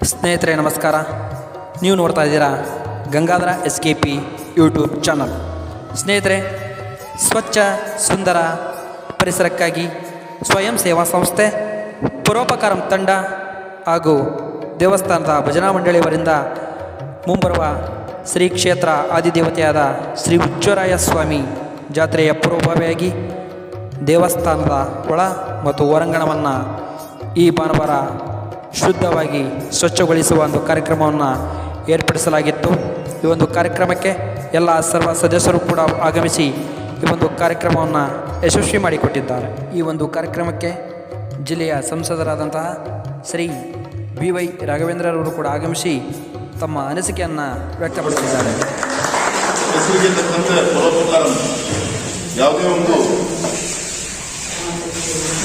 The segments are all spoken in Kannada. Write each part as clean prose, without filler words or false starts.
ಸ್ನೇಹಿತರೆ ನಮಸ್ಕಾರ. ನೀವು ನೋಡ್ತಾ ಇದ್ದೀರಾ ಗಂಗಾಧರ SKP ಯೂಟ್ಯೂಬ್ ಚಾನಲ್. ಸ್ನೇಹಿತರೆ, ಸ್ವಚ್ಛ ಸುಂದರ ಪರಿಸರಕ್ಕಾಗಿ ಸ್ವಯಂ ಸೇವಾ ಸಂಸ್ಥೆ ಪರೋಪಕಾರಂ ತಂಡ ಹಾಗೂ ದೇವಸ್ಥಾನದ ಭಜನಾ ಮಂಡಳಿಯವರಿಂದ ಮುಂಬರುವ ಶ್ರೀ ಕ್ಷೇತ್ರ ಆದಿದೇವತೆಯಾದ ಶ್ರೀ ಹುಚ್ಚರಾಯ ಸ್ವಾಮಿ ಜಾತ್ರೆಯ ಪೂರ್ವಭಾವಿಯಾಗಿ ದೇವಸ್ಥಾನದ ಒಳ ಮತ್ತು ಹೊರಾಂಗಣವನ್ನು ಈ ಭಾನುವಾರ ಶುದ್ಧವಾಗಿ ಸ್ವಚ್ಛಗೊಳಿಸುವ ಒಂದು ಕಾರ್ಯಕ್ರಮವನ್ನು ಏರ್ಪಡಿಸಲಾಗಿತ್ತು. ಈ ಒಂದು ಕಾರ್ಯಕ್ರಮಕ್ಕೆ ಎಲ್ಲ ಸರ್ವ ಸದಸ್ಯರು ಕೂಡ ಆಗಮಿಸಿ ಈ ಒಂದು ಕಾರ್ಯಕ್ರಮವನ್ನು ಯಶಸ್ವಿ ಮಾಡಿಕೊಟ್ಟಿದ್ದಾರೆ. ಈ ಒಂದು ಕಾರ್ಯಕ್ರಮಕ್ಕೆ ಜಿಲ್ಲೆಯ ಸಂಸದರಾದಂತಹ ಶ್ರೀ BY ರಾಘವೇಂದ್ರರವರು ಕೂಡ ಆಗಮಿಸಿ ತಮ್ಮ ಅನಿಸಿಕೆಯನ್ನು ವ್ಯಕ್ತಪಡಿಸಿದ್ದಾರೆ. ಯಾವುದೇ ಒಂದು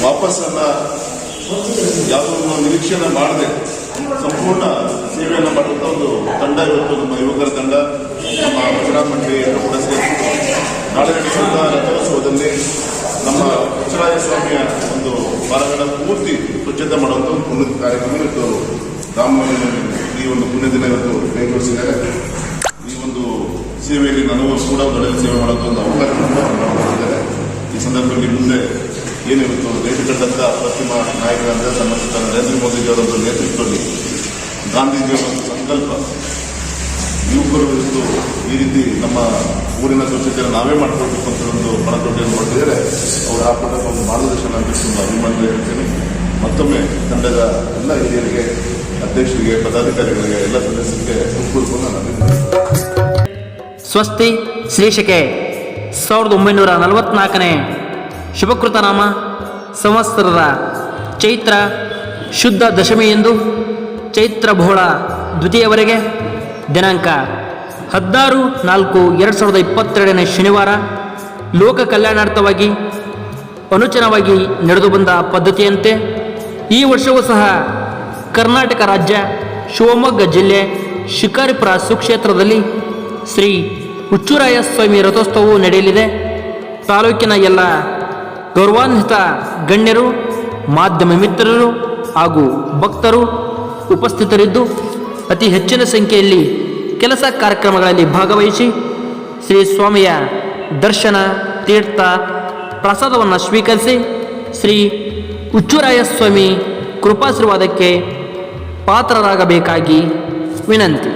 ವಾಪಸ್ಸನ್ನು ಯಾವುದೋ ಒಂದು ನಿರೀಕ್ಷೆಯನ್ನು ಮಾಡದೆ ಸಂಪೂರ್ಣ ಸೇವೆಯನ್ನು ಮಾಡುವಂಥ ಒಂದು ತಂಡ ಇವತ್ತು ನಮ್ಮ ಯುವಕರ ತಂಡ ನಮ್ಮ ಭಜನಾ ಮಂಡಳಿಯನ್ನು ಕೂಡ ಸೇರಿಸಿತು. ನಾಳೆ ನಡೆಸುವಂಥ ರಥೋತ್ಸವದಲ್ಲಿ ನಮ್ಮ ಹುಚ್ಚರಾಯ ಸ್ವಾಮಿಯ ಒಂದು ವಾರಗಳ ಪೂರ್ತಿ ಸ್ವಚ್ಛತೆ ಮಾಡುವಂಥ ಒಂದು ಪುಣ್ಯದ ಕಾರ್ಯಕ್ರಮ ಇವತ್ತು ರಾಮನವಮಿ ಈ ಒಂದು ಪುಣ್ಯ ದಿನ ಇವತ್ತು ಕೈಗೊಳಿಸಿದ್ದಾರೆ. ಈ ಒಂದು ಸೇವೆಯಲ್ಲಿ ನನಗೂ ಕೂಡ ಒಳ್ಳೆಯ ಸೇವೆ ಮಾಡುವಂಥ ಒಂದು ಅವಕಾಶವನ್ನು ಮಾಡಿದ್ದಾರೆ. ಈ ಸಂದರ್ಭದಲ್ಲಿ ಮುಂದೆ ಏನಿರುತ್ತೋ ದೇಶ ಕಂಡಂಥ ಪ್ರತಿಮ ನಾಯಕರಾದ ಸನ್ಮಾನಿತ ನರೇಂದ್ರ ಮೋದಿಜಿಯವರ ಒಂದು ನೇತೃತ್ವದಲ್ಲಿ ಗಾಂಧೀಜಿಯವರ ಒಂದು ಸಂಕಲ್ಪ, ಯುವಕರು ಇವತ್ತು ಈ ರೀತಿ ನಮ್ಮ ಊರಿನ ಸ್ವಚ್ಛತೆಯನ್ನು ನಾವೇ ಮಾಡಿಕೊಳ್ಬೇಕು ಅಂತ ಒಂದು ಪಣತೊಟ್ಟೆಯನ್ನು ಹೊರಟಿದ್ದಾರೆ. ಅವರು ಹಾಕೊಂಡ ಒಂದು ಮಾರ್ಗದರ್ಶನ ಅಂತ ತುಂಬ ಅಭಿಮಾನ ಹೇಳ್ತೇನೆ. ಮತ್ತೊಮ್ಮೆ ತಂಡದ ಎಲ್ಲ ಹಿರಿಯರಿಗೆ, ಅಧ್ಯಕ್ಷರಿಗೆ, ಪದಾಧಿಕಾರಿಗಳಿಗೆ, ಎಲ್ಲ ಸದಸ್ಯರಿಗೆ ಹೃತ್ಪೂರ್ವಕ ನಾನು ಸ್ವಸ್ತಿ ಶ್ರೀಶಕೆ 1944ನೇ ಶುಭಕೃತನಾಮ ಸಂವತ್ಸರದ ಚೈತ್ರ ಶುದ್ಧ ದಶಮಿಯಂದು ಚೈತ್ರ ಬಹುಳ ದ್ವಿತೀಯವರೆಗೆ ದಿನಾಂಕ 16/4/2022ನೇ ಶನಿವಾರ ಲೋಕ ಕಲ್ಯಾಣಾರ್ಥವಾಗಿ ಅನುಚನವಾಗಿ ನಡೆದು ಬಂದ ಪದ್ಧತಿಯಂತೆ ಈ ವರ್ಷವೂ ಸಹ ಕರ್ನಾಟಕ ರಾಜ್ಯ ಶಿವಮೊಗ್ಗ ಜಿಲ್ಲೆ ಶಿಕಾರಿಪುರ ಸುಕ್ಷೇತ್ರದಲ್ಲಿ ಶ್ರೀ ಹುಚ್ಚರಾಯ ಸ್ವಾಮಿ ರಥೋತ್ಸವವು ನಡೆಯಲಿದೆ. ತಾಲೂಕಿನ ಎಲ್ಲ ಗೌರವಾನ್ವಿತ ಗಣ್ಯರು, ಮಾಧ್ಯಮ ಮಿತ್ರರು ಹಾಗೂ ಭಕ್ತರು ಉಪಸ್ಥಿತರಿದ್ದು ಅತಿ ಹೆಚ್ಚಿನ ಸಂಖ್ಯೆಯಲ್ಲಿ ಕೆಲಸ ಕಾರ್ಯಕ್ರಮಗಳಲ್ಲಿ ಭಾಗವಹಿಸಿ ಶ್ರೀ ಸ್ವಾಮಿಯ ದರ್ಶನ, ತೀರ್ಥ ಪ್ರಸಾದವನ್ನು ಸ್ವೀಕರಿಸಿ ಶ್ರೀ ಹುಚ್ಚರಾಯ ಸ್ವಾಮಿ ಕೃಪಾಶೀರ್ವಾದಕ್ಕೆ ಪಾತ್ರರಾಗಬೇಕಾಗಿ ವಿನಂತಿ.